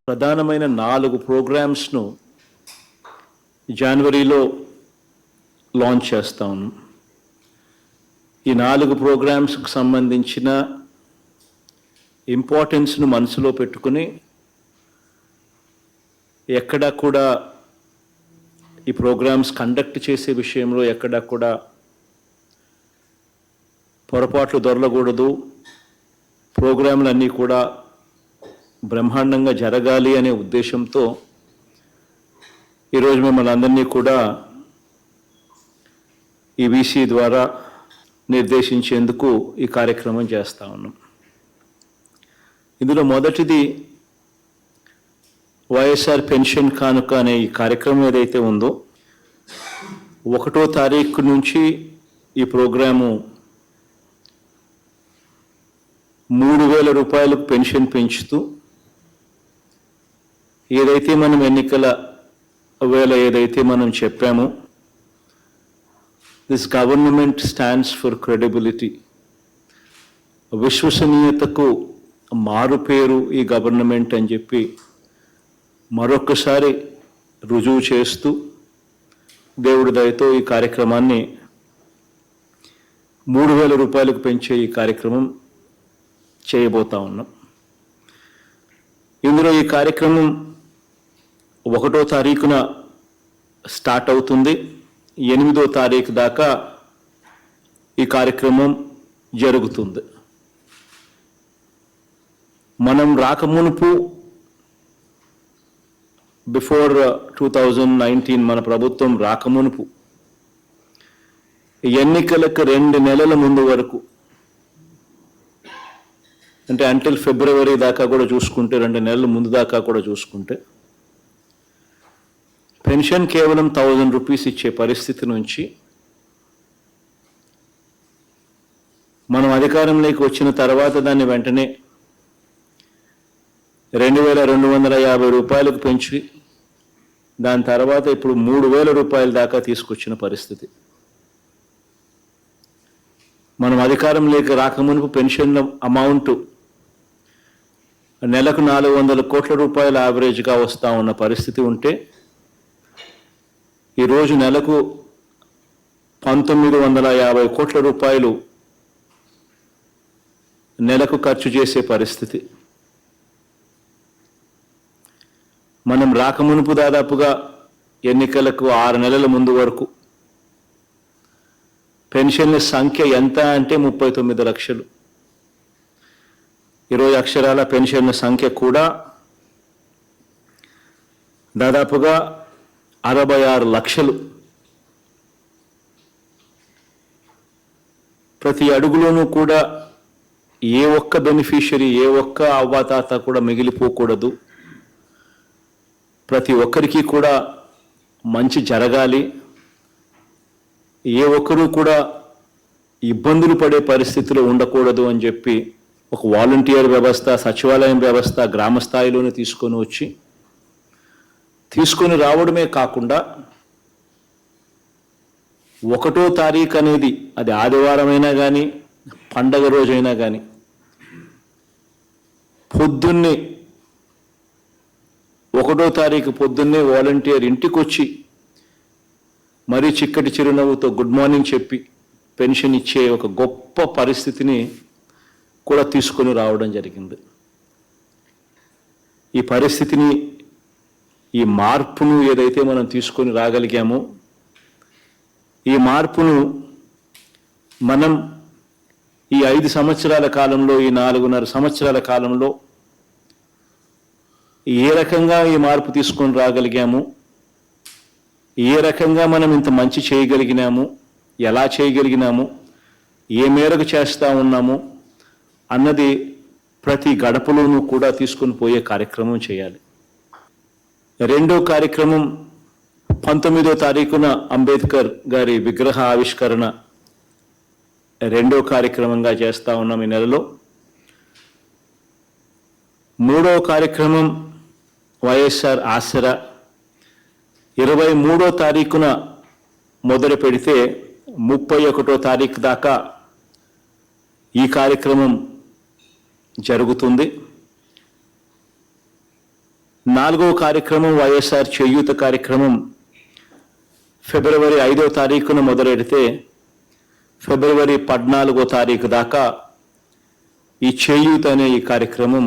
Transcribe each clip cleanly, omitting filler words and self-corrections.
ప్రధానమైన 4 ప్రోగ్రామ్స్ను జనవరిలో లాంచ్ చేస్తాను. ఈ 4 ప్రోగ్రామ్స్కి సంబంధించిన ఇంపార్టెన్స్ను మనసులో పెట్టుకుని ఎక్కడా కూడా ఈ ప్రోగ్రామ్స్ కండక్ట్ చేసే విషయంలో ఎక్కడా కూడా పొరపాట్లు దొరలకూడదు, ప్రోగ్రాంలన్నీ కూడా బ్రహ్మాండంగా జరగాలి అనే ఉద్దేశంతో ఈరోజు మిమ్మల్ని అందరినీ కూడా ఈ వీసీ ద్వారా నిర్దేశించేందుకు ఈ కార్యక్రమం చేస్తా ఉన్నాం. ఇందులో మొదటిది వైఎస్ఆర్ పెన్షన్ కానుక అనే ఈ కార్యక్రమం ఏదైతే ఉందో 1వ తారీఖు నుంచి ఈ ప్రోగ్రాము 3,000 రూపాయలకు పెన్షన్ పెంచుతూ ఏదైతే మనం ఎన్నికల వేళ ఏదైతే మనం చెప్పామో, this government stands for credibility, విశ్వసనీయతకు మారు పేరు ఈ గవర్నమెంట్ అని చెప్పి మరొకసారి రుజువు చేస్తూ దేవుడి దయతో ఈ కార్యక్రమాన్ని 3,000 రూపాయలకు పెంచే ఈ కార్యక్రమం చేయబోతా ఉన్నాం. ఇందులో ఈ కార్యక్రమం 1వ తారీఖున స్టార్ట్ అవుతుంది. 8వ తారీఖు దాకా ఈ కార్యక్రమం జరుగుతుంది. మనం రాకమునుపు బిఫోర్ 2019 మన ప్రభుత్వం రాకమునుపు ఎన్నికలకు 2 నెలల ముందు వరకు, అంటే అంటిల్ ఫిబ్రవరి దాకా కూడా చూసుకుంటే, 2 నెలల ముందు దాకా కూడా చూసుకుంటే, పెన్షన్ కేవలం 1,000 రూపీస్ ఇచ్చే పరిస్థితి నుంచి మనం అధికారంలోకి వచ్చిన తర్వాత దాన్ని వెంటనే 2,250 రూపాయలకు పెంచి దాని తర్వాత ఇప్పుడు 3,000 రూపాయల దాకా తీసుకొచ్చిన పరిస్థితి. మనం అధికారంలోకి రాకమునుపు పెన్షన్ అమౌంట్ నెలకు 400 కోట్ల రూపాయల యావరేజ్గా వస్తూ ఉన్న పరిస్థితి ఉంటే, ఈరోజు నెలకు 1,950 కోట్ల రూపాయలు నెలకు ఖర్చు చేసే పరిస్థితి. మనం రాకమునుపు దాదాపుగా ఎన్నికలకు 6 నెలల ముందు వరకు పెన్షన్ల సంఖ్య ఎంత అంటే 39 లక్షలు. ఈరోజు అక్షరాల పెన్షన్ల సంఖ్య కూడా దాదాపుగా 66 లక్షలు. ప్రతి అడుగులోనూ కూడా ఏ ఒక్క బెనిఫిషియరీ, ఏ ఒక్క అవ్వాతాత కూడా మిగిలిపోకూడదు. ప్రతి ఒక్కరికి కూడా మంచి జరగాలి, ఏ ఒక్కరూ కూడా ఇబ్బందులు పడే పరిస్థితిలో ఉండకూడదు అని చెప్పి ఒక వాలంటీర్ వ్యవస్థ, సచివాలయం వ్యవస్థ గ్రామ స్థాయిలోనే తీసుకొని రావడమే కాకుండా 1వ తారీఖు అనేది అది ఆదివారమైనా కానీ పండగ రోజైనా కానీ పొద్దున్నే 1వ తారీఖు పొద్దున్నే వాలంటీర్ ఇంటికి వచ్చి మరీ చిక్కటి చిరునవ్వుతో గుడ్ మార్నింగ్ చెప్పి పెన్షన్ ఇచ్చే ఒక గొప్ప పరిస్థితిని కూడా తీసుకొని రావడం జరిగింది. ఈ పరిస్థితిని, ఈ మార్పును ఏదైతే మనం తీసుకొని రాగలిగామో, ఈ మార్పును మనం ఈ 5 సంవత్సరాల కాలంలో, ఈ 4.5 సంవత్సరాల కాలంలో ఏ రకంగా ఈ మార్పు తీసుకొని రాగలిగాము, ఏ రకంగా మనం ఇంత మంచి చేయగలిగినాము, ఎలా చేయగలిగినాము, ఏ మేరకు చేస్తూ ఉన్నాము అన్నది ప్రతి గడపలోనూ కూడా తీసుకొని పోయే కార్యక్రమం చేయాలి. 2వ కార్యక్రమం 19వ తారీఖున అంబేద్కర్ గారి విగ్రహ ఆవిష్కరణ 2వ కార్యక్రమంగా చేస్తూ ఉన్నాం ఈ నెలలో. 3వ కార్యక్రమం వైఎస్ఆర్ ఆసరా 23వ తారీఖున మొదలు పెడితే 31వ తారీఖు దాకా ఈ కార్యక్రమం జరుగుతుంది. 4వ కార్యక్రమం వైఎస్ఆర్ చేయూత కార్యక్రమం ఫిబ్రవరి 5వ తారీఖున మొదలెడితే ఫిబ్రవరి 14వ తారీఖు దాకా ఈ చేయూత అనే ఈ కార్యక్రమం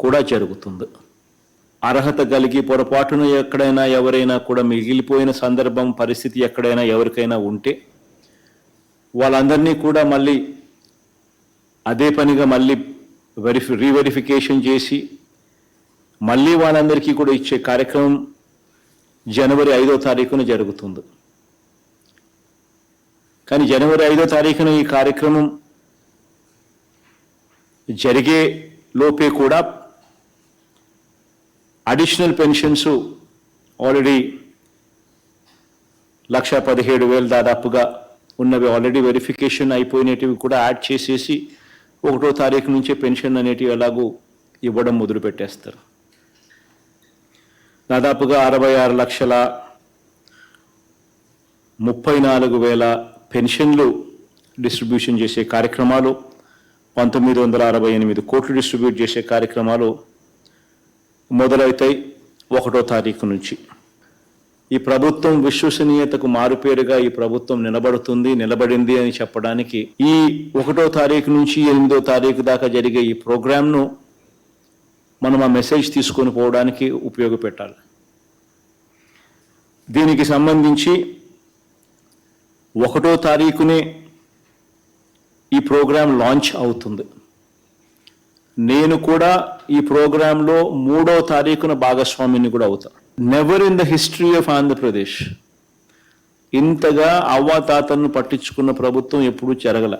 కూడా జరుగుతుంది. అర్హత కలిగి పొరపాటున ఎక్కడైనా ఎవరైనా కూడా మిగిలిపోయిన సందర్భం పరిస్థితి ఎక్కడైనా ఎవరికైనా ఉంటే వాళ్ళందరినీ కూడా మళ్ళీ అదే పనిగా మళ్ళీ రీవెరిఫికేషన్ చేసి మళ్ళీ వాళ్ళందరికీ కూడా ఇచ్చే కార్యక్రమం జనవరి 5వ తారీఖున జరుగుతుంది. కానీ జనవరి 5వ తారీఖున ఈ కార్యక్రమం జరిగే లోపే కూడా అడిషనల్ పెన్షన్స్ ఆల్రెడీ 1,17,000 దాదాపుగా ఉన్నవి ఆల్రెడీ వెరిఫికేషన్ అయిపోయినవి కూడా యాడ్ చేసేసి 1వ తారీఖు నుంచే పెన్షన్ అనేటివి ఎలాగూ ఇవ్వడం మొదలుపెట్టేస్తారు. దాదాపుగా 66,34,000 పెన్షన్లు డిస్ట్రిబ్యూషన్ చేసే కార్యక్రమాలు, 1968 కోట్లు డిస్ట్రిబ్యూట్ చేసే కార్యక్రమాలు మొదలవుతాయి 1వ తారీఖు నుంచి. ఈ ప్రభుత్వం విశ్వసనీయతకు మారుపేరుగా ఈ ప్రభుత్వం నిలబడింది అని చెప్పడానికి ఈ 1వ తారీఖు నుంచి 8వ తారీఖు దాకా జరిగే ఈ ప్రోగ్రాంను మనం ఆ మెసేజ్ తీసుకొని పోవడానికి ఉపయోగపెట్టాలి. దీనికి సంబంధించి 1వ తారీఖునే ఈ ప్రోగ్రాం లాంచ్ అవుతుంది. నేను కూడా ఈ ప్రోగ్రాంలో 3వ తారీఖున భాగస్వామిని కూడా అవుతాను. Never in the history of Andhra Pradesh ఇంతగా అవ్వాతాతలను పట్టించుకున్న ప్రభుత్వం ఎప్పుడూ జరగల.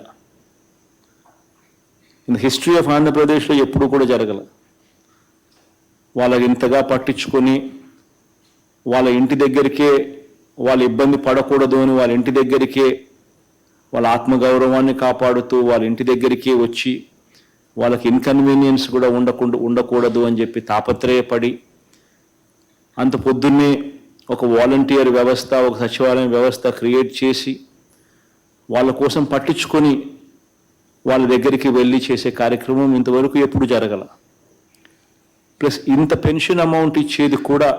ఇన్ ద హిస్టరీ ఆఫ్ ఆంధ్రప్రదేశ్లో ఎప్పుడూ కూడా జరగల. వాళ్ళకి ఇంతగా పట్టించుకొని వాళ్ళ ఇంటి దగ్గరికే వాళ్ళు ఇబ్బంది పడకూడదు అని వాళ్ళ ఇంటి దగ్గరికే వాళ్ళ ఆత్మగౌరవాన్ని కాపాడుతూ వాళ్ళ ఇంటి దగ్గరికే వచ్చి వాళ్ళకి ఇన్కన్వీనియన్స్ కూడా ఉండకూడదు అని చెప్పి తాపత్రయపడి అంత పొద్దున్నే ఒక వాలంటీర్ వ్యవస్థ, ఒక సచివాలయం వ్యవస్థ క్రియేట్ చేసి వాళ్ళ కోసం పట్టించుకొని వాళ్ళ దగ్గరికి వెళ్ళి చేసే కార్యక్రమం ఇంతవరకు ఎప్పుడు జరగల. ప్లస్ ఇంత పెన్షన్ అమౌంట్ ఇచ్చేది కూడా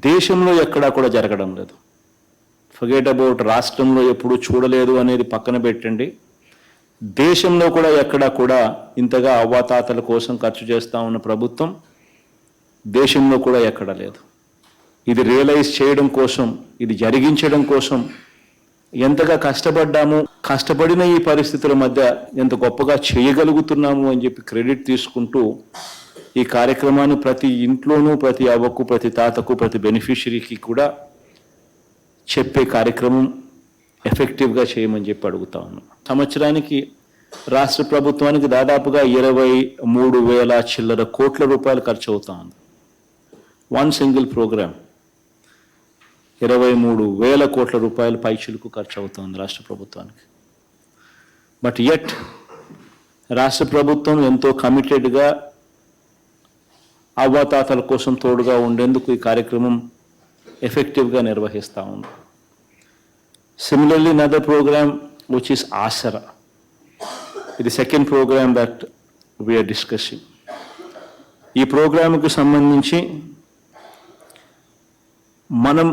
దేశంలో ఎక్కడా కూడా జరగడం లేదు. ఫర్గెట్ అబౌట్ రాష్ట్రంలో ఎప్పుడు చూడలేదు అనేది పక్కన పెట్టండి, దేశంలో కూడా ఎక్కడా కూడా ఇంతగా అవ్వాతాతల కోసం ఖర్చు చేస్తూ ఉన్న ప్రభుత్వం దేశంలో కూడా ఎక్కడ లేదు. ఇది రియలైజ్ చేయడం కోసం, ఇది జరిగించడం కోసం ఎంతగా కష్టపడిన ఈ పరిస్థితుల మధ్య ఎంత గొప్పగా చేయగలుగుతున్నాము అని చెప్పి క్రెడిట్ తీసుకుంటూ ఈ కార్యక్రమాన్ని ప్రతి ఇంట్లోనూ, ప్రతి అవ్వకు, ప్రతి తాతకు, ప్రతి బెనిఫిషరీకి కూడా చెప్పే కార్యక్రమం ఎఫెక్టివ్గా చేయమని చెప్పి అడుగుతా ఉన్నాం. సంవత్సరానికి రాష్ట్ర ప్రభుత్వానికి దాదాపుగా 23,000 చిల్లర కోట్ల రూపాయలు ఖర్చు అవుతా ఉంది. వన్ సింగిల్ ప్రోగ్రామ్ 23,000 కోట్ల రూపాయలు పైచిలకు ఖర్చు అవుతుంది రాష్ట్ర ప్రభుత్వానికి. బట్ యట్ రాష్ట్ర ప్రభుత్వం ఎంతో కమిటెడ్గా అవ్వాతాతల కోసం తోడుగా ఉండేందుకు ఈ కార్యక్రమం ఎఫెక్టివ్గా నిర్వహిస్తూ ఉంది. Similarly another program which is Aasara, ఇది second programme that we are discussing. ఈ ప్రోగ్రాంకు సంబంధించి మనం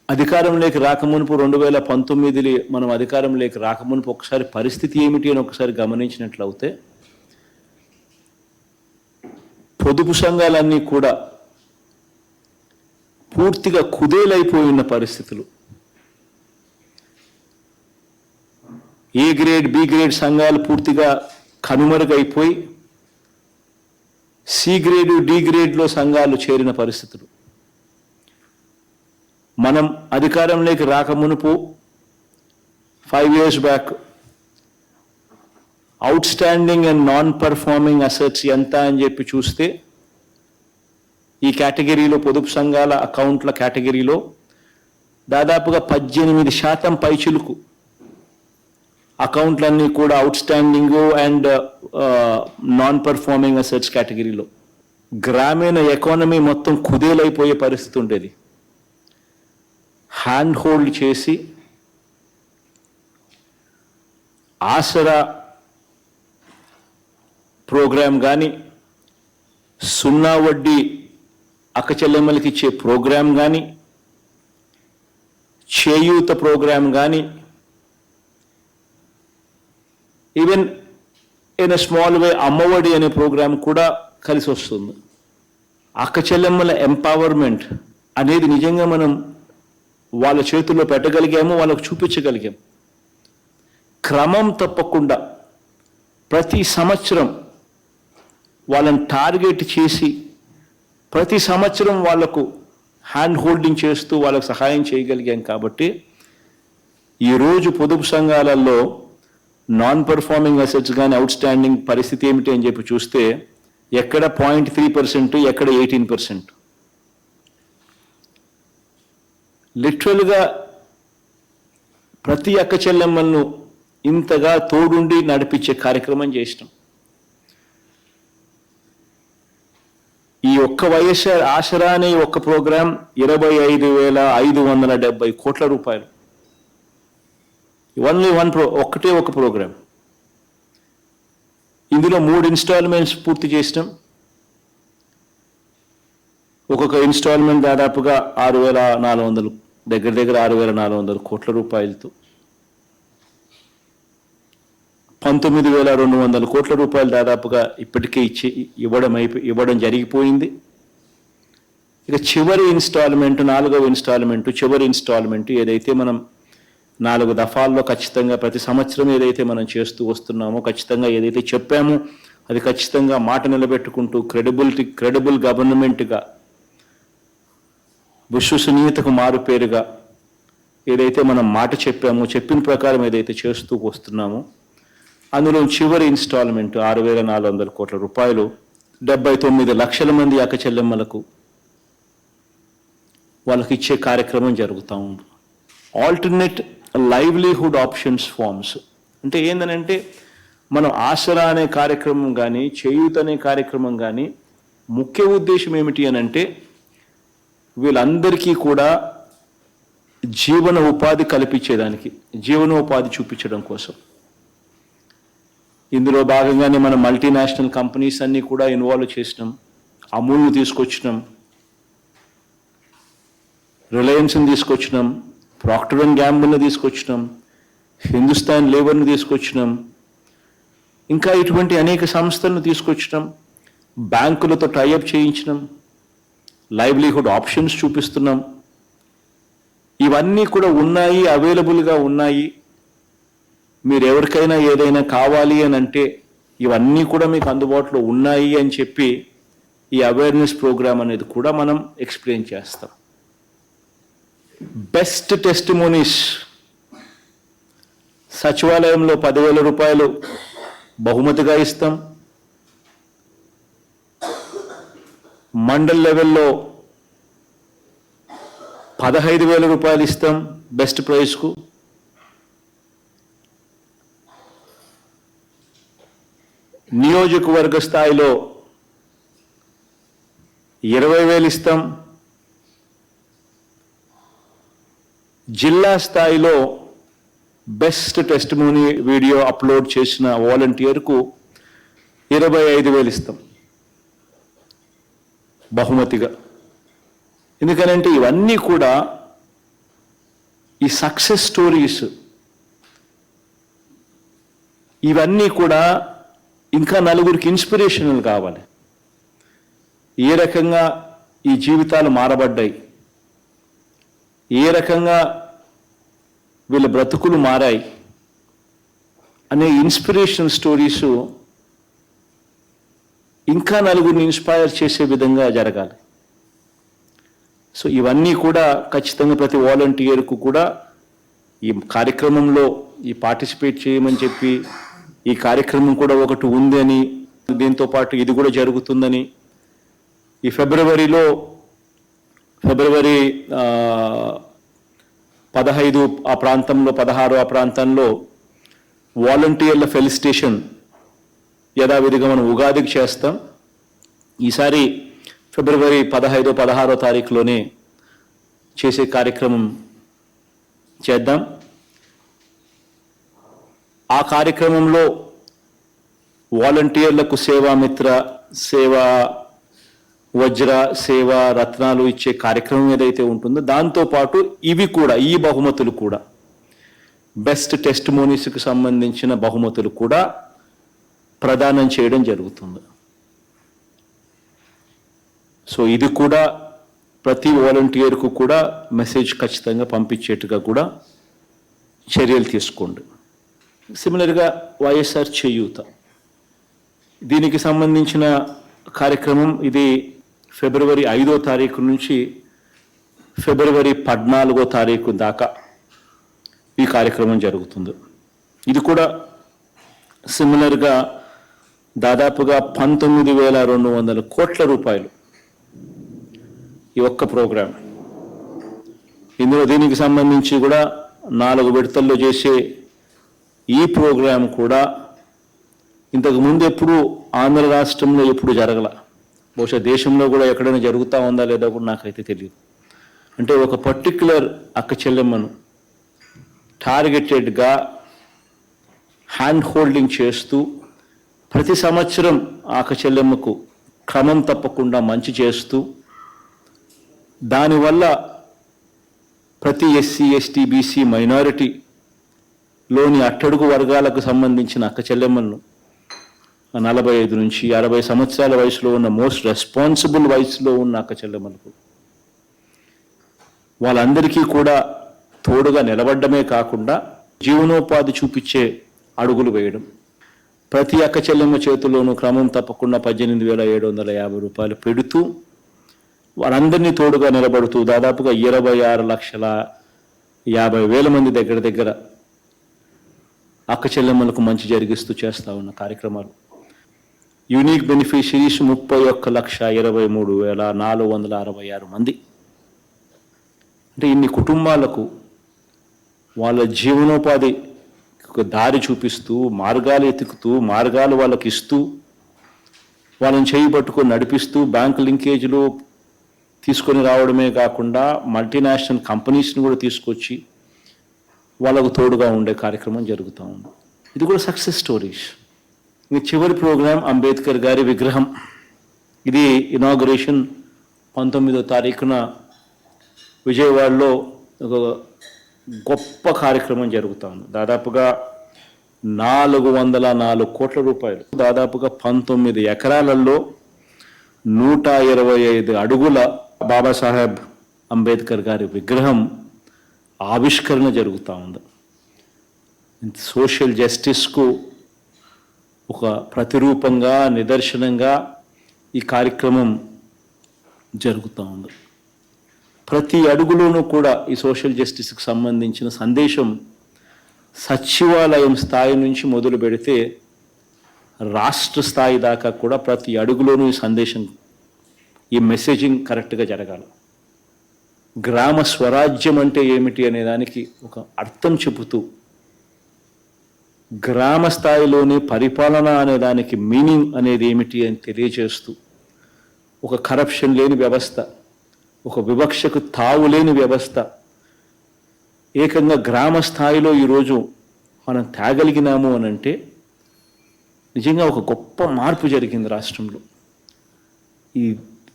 అధికారంలోకి రాకమునుపు 2019 మనం అధికారంలోకి రాకమునుపు ఒకసారి పరిస్థితి ఏమిటి అని ఒకసారి గమనించినట్లయితే పొదుపు సంఘాలన్నీ కూడా పూర్తిగా కుదేలైపోయిన పరిస్థితులు. ఏ గ్రేడ్, బి గ్రేడ్ సంఘాలు పూర్తిగా కనుమరుగైపోయి సి గ్రేడ్, డి గ్రేడ్లో సంఘాలు చేరిన పరిస్థితులు. మనం అధికారంలోకి రాకమునుపు 5 years back out standing and non performing assets ఎంత అని చెప్పి చూస్తే ఈ కేటగిరీలో, పొదుపు సంఘాల అకౌంట్ల కేటగిరీలో దాదాపుగా 18% పైచిలుకు అకౌంట్లన్నీ కూడా out standing and non performing assets కేటగిరీలో. గ్రామీణ ఎకానమీ మొత్తం కుదేలైపోయే పరిస్థితి ఉండేది. హ్యాండ్ హోల్డ్ చేసి ఆసరా ప్రోగ్రాం కానీ, సున్నా వడ్డీ అక్కచెల్లెమ్మలకి ఇచ్చే ప్రోగ్రాం కానీ, చేయూత ప్రోగ్రాం కానీ, even in a small way Ammavodi అనే ప్రోగ్రాం కూడా కలిసి వస్తుంది. అక్కచెల్లెమ్మల ఎంపవర్మెంట్ అనేది నిజంగా మనం వాళ్ళ చేతుల్లో పెట్టగలిగాము, వాళ్ళకు చూపించగలిగాం. క్రమం తప్పకుండా ప్రతి సంవత్సరం వాళ్ళని టార్గెట్ చేసి ప్రతి సంవత్సరం వాళ్లకు హ్యాండ్ హోల్డింగ్ చేస్తూ వాళ్ళకు సహాయం చేయగలిగాం. కాబట్టి ఈరోజు పొదుపు సంఘాలలో నాన్ పర్ఫార్మింగ్ అసెట్స్ కానీ అవుట్ స్టాండింగ్ పరిస్థితి ఏమిటి అని చెప్పి చూస్తే ఎక్కడ 0.3%, ఎక్కడ 18%. లిటరల్గా ప్రతి అక్క చెల్లెమ్మలను ఇంతగా తోడుండి నడిపించే కార్యక్రమం చేసినాం. ఈ ఒక్క వైఎస్ఆర్ ఆసరా అనే ఒక్క ప్రోగ్రాం 25,570 కోట్ల రూపాయలు. ఓన్లీ ఒక్కటే ఒక ప్రోగ్రాం. ఇందులో 3 ఇన్స్టాల్మెంట్స్ పూర్తి చేసినాం. ఒక్కొక్క ఇన్స్టాల్మెంట్ దాదాపుగా 6,400, దగ్గర 6,400 కోట్ల రూపాయలతో 19,200 కోట్ల రూపాయలు దాదాపుగా ఇప్పటికే ఇవ్వడం జరిగిపోయింది. ఇక చివరి ఇన్స్టాల్మెంట్, 4వ ఇన్స్టాల్మెంట్, చివరి ఇన్స్టాల్మెంట్ ఏదైతే మనం 4 దఫాల్లో ఖచ్చితంగా ప్రతి సంవత్సరం ఏదైతే మనం చేస్తూ వస్తున్నామో, ఖచ్చితంగా ఏదైతే చెప్పామో అది ఖచ్చితంగా మాట నిలబెట్టుకుంటూ క్రెడిబుల్ గవర్నమెంట్గా, విశ్వసనీయతకు మారుపేరుగా ఏదైతే మనం మాట చెప్పామో, చెప్పిన ప్రకారం ఏదైతే చేస్తూ వస్తున్నామో అందులో చివరి ఇన్స్టాల్మెంట్ 6,400 కోట్ల రూపాయలు 79 లక్షల మంది అక్క చెల్లెమ్మలకు వాళ్ళకి ఇచ్చే కార్యక్రమం జరుగుతూ ఉంది. ఆల్టర్నేట్ లైవ్లీహుడ్ ఆప్షన్స్ ఫార్మ్స్ అంటే ఏంటంటే మనం ఆసరా అనే కార్యక్రమం కానీ, చేయూత అనే కార్యక్రమం కానీ ముఖ్య ఉద్దేశం ఏమిటి అని అంటే వీళ్ళందరికీ కూడా జీవన ఉపాధి కల్పించేదానికి, జీవనోపాధి చూపించడం కోసం. ఇందులో భాగంగానే మనం మల్టీనేషనల్ కంపెనీస్ అన్నీ కూడా ఇన్వాల్వ్ చేసినాం. అమూల్ని తీసుకొచ్చినాం, రిలయన్స్ని తీసుకొచ్చినాం, ప్రాక్టర్ అండ్ గ్యాంబుల్ని తీసుకొచ్చినాం, హిందుస్థాన్ లేబర్ని తీసుకొచ్చినాం, ఇంకా ఇటువంటి అనేక సంస్థలను తీసుకొచ్చినాం, బ్యాంకులతో టైఅప్ చేయించినాం, లైవ్లీహుడ్ ఆప్షన్స్ చూపిస్తున్నాం. ఇవన్నీ కూడా ఉన్నాయి, అవైలబుల్గా ఉన్నాయి. మీరు ఎవరికైనా ఏదైనా కావాలి అని అంటే ఇవన్నీ కూడా మీకు అందుబాటులో ఉన్నాయి అని చెప్పి ఈ అవేర్నెస్ ప్రోగ్రామ్ అనేది కూడా మనం ఎక్స్ప్లెయిన్ చేస్తాం. బెస్ట్ టెస్టిమోనీస్ సచివాలయంలో 10,000 రూపాయలు బహుమతిగా ఇస్తాం. మండల్ లెవెల్లో 15,000 రూపాయలు ఇస్తాం బెస్ట్ ప్రైజ్కు. నియోజకవర్గ స్థాయిలో 20,000 ఇస్తాం. జిల్లా స్థాయిలో బెస్ట్ టెస్టిమోనీ వీడియో అప్లోడ్ చేసిన వాలంటీర్కు 25,000 ఇస్తాం బహుమతిగా. ఎందుకనంటే ఇవన్నీ కూడా ఈ సక్సెస్ స్టోరీస్, ఇవన్నీ కూడా ఇంకా నలుగురికి ఇన్స్పిరేషనల్ కావాలి. ఏ రకంగా ఈ జీవితాలు మారబడ్డాయి, ఏ రకంగా వీళ్ళ బ్రతుకులు మారాయి అనే ఇన్స్పిరేషనల్ స్టోరీస్ ఇంకా నలుగురిని ఇన్స్పైర్ చేసే విధంగా జరగాలి. సో ఇవన్నీ కూడా ఖచ్చితంగా ప్రతి వాలంటీర్కు కూడా ఈ కార్యక్రమంలో పార్టిసిపేట్ చేయమని చెప్పి, ఈ కార్యక్రమం కూడా ఒకటి ఉంది అని, దీంతో పాటు ఇది కూడా జరుగుతుందని, ఈ ఫిబ్రవరి 15 ఆ ప్రాంతంలో, 16 ఆ ప్రాంతంలో వాలంటీర్ల ఫెలిసిటేషన్ యథావిధిగా మనం ఉగాదికి చేస్తాం. ఈసారి ఫిబ్రవరి 15, 16 తారీఖులోనే చేసే కార్యక్రమం చేద్దాం. ఆ కార్యక్రమంలో వాలంటీర్లకు సేవామిత్ర, సేవా వజ్ర సేవ రత్నాలు ఇచ్చే కార్యక్రమం ఏదైతే ఉంటుందో దాంతోపాటు ఇవి కూడా, ఈ బహుమతులు కూడా, బెస్ట్ టెస్టిమోనీస్కి సంబంధించిన బహుమతులు కూడా ప్రదానం చేయడం జరుగుతుంది. సో ఇది కూడా ప్రతి వాలంటీర్కు కూడా మెసేజ్ ఖచ్చితంగా పంపించేట్టుగా కూడా చర్యలు తీసుకోండి. సిమిలర్గా వైఎస్ఆర్ చేయూత, దీనికి సంబంధించిన కార్యక్రమం ఇది ఫిబ్రవరి 5వ తారీఖు నుంచి ఫిబ్రవరి 14వ తారీఖు దాకా ఈ కార్యక్రమం జరుగుతుంది. ఇది కూడా సిమిలర్గా దాదాపుగా 19,200 కోట్ల రూపాయలు ఈ ఒక్క ప్రోగ్రాం. ఇందులో దీనికి సంబంధించి కూడా 4 విడతల్లో చేసే ఈ ప్రోగ్రాం కూడా ఇంతకుముందు ఎప్పుడు ఆంధ్ర రాష్ట్రంలో ఎప్పుడు జరగల, బహుశా దేశంలో కూడా ఎక్కడైనా జరుగుతూ ఉందా లేదా కూడా నాకైతే తెలియదు. అంటే ఒక పర్టిక్యులర్ అక్క చెల్లెమ్మను టార్గెటెడ్గా హ్యాండ్ హోల్డింగ్ చేస్తూ ప్రతి సంవత్సరం అక్క చెల్లెమ్మకు క్రమం తప్పకుండా మంచి చేస్తూ, దానివల్ల ప్రతి ఎస్సీ ఎస్టీ బీసీ మైనారిటీలోని అట్టడుగు వర్గాలకు సంబంధించిన అక్క చెల్లెమ్మలను 45 నుంచి 60 సంవత్సరాల వయసులో ఉన్న మోస్ట్ రెస్పాన్సిబుల్ వయసులో ఉన్న అక్క చెల్లెమ్మలకు వాళ్ళందరికీ కూడా తోడుగా నిలబడ్డమే కాకుండా జీవనోపాధి చూపించే అడుగులు వేయడం, ప్రతి అక్క చెల్లెమ్మ చేతుల్లోనూ క్రమం తప్పకుండా 18,750 రూపాయలు పెడుతూ వాళ్ళందరినీ తోడుగా నిలబడుతూ దాదాపుగా 26,50,000 మంది దగ్గర అక్క చెల్లెమ్మలకు మంచి జరిగిస్తూ చేస్తూ ఉన్న కార్యక్రమాలు. యూనిక్ బెనిఫిషరీస్ 31,23,466 మంది. అంటే ఇన్ని కుటుంబాలకు వాళ్ళ జీవనోపాధి ఒక దారి చూపిస్తూ, మార్గాలు ఎతుకుతూ, మార్గాలు వాళ్ళకి ఇస్తూ, వాళ్ళని చేయి పట్టుకొని నడిపిస్తూ, బ్యాంకు లింకేజీలు తీసుకొని రావడమే కాకుండా మల్టీనేషనల్ కంపెనీస్ని కూడా తీసుకొచ్చి వాళ్ళకు తోడుగా ఉండే కార్యక్రమం జరుగుతూ ఉంది. ఇది కూడా సక్సెస్ స్టోరీస్. ఇంక చివరి ప్రోగ్రాం అంబేద్కర్ గారి విగ్రహం. ఇది ఇనాగరేషన్ 19వ తారీఖున విజయవాడలో ఒక గొప్ప కార్యక్రమం జరుగుతూ ఉంది. దాదాపుగా 404 కోట్ల రూపాయలు, దాదాపుగా 19 ఎకరాలలో 125 అడుగుల బాబాసాహెబ్ అంబేద్కర్ గారి విగ్రహం ఆవిష్కరణ జరుగుతూ ఉంది. సోషల్ జస్టిస్కు ఒక ప్రతిరూపంగా, నిదర్శనంగా ఈ కార్యక్రమం జరుగుతూ ఉంది. ప్రతి అడుగులోనూ కూడా ఈ సోషల్ జస్టిస్కి సంబంధించిన సందేశం సచివాలయం స్థాయి నుంచి మొదలు పెడితే రాష్ట్ర స్థాయి దాకా కూడా ప్రతి అడుగులోనూ ఈ సందేశం, ఈ మెసేజింగ్ కరెక్ట్గా జరగాలి. గ్రామ స్వరాజ్యం అంటే ఏమిటి అనే దానికి ఒక అర్థం చెబుతూ, గ్రామ స్థాయిలోని పరిపాలన అనే దానికి మీనింగ్ అనేది ఏమిటి అని తెలియజేస్తూ, ఒక కరప్షన్ లేని వ్యవస్థ, ఒక వివక్షకు తావు లేని వ్యవస్థ ఏకంగా గ్రామ స్థాయిలో ఈరోజు మనం తేగలిగినాము అని అంటే నిజంగా ఒక గొప్ప మార్పు జరిగింది రాష్ట్రంలో.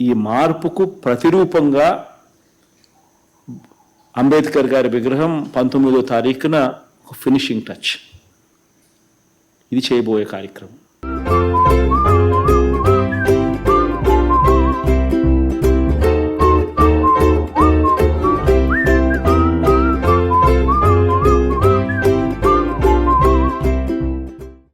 ఈ మార్పుకు ప్రతిరూపంగా అంబేద్కర్ గారి విగ్రహం 19వ తారీఖున ఒక ఫినిషింగ్ టచ్ ఇది చేయబోయే కార్యక్రమం.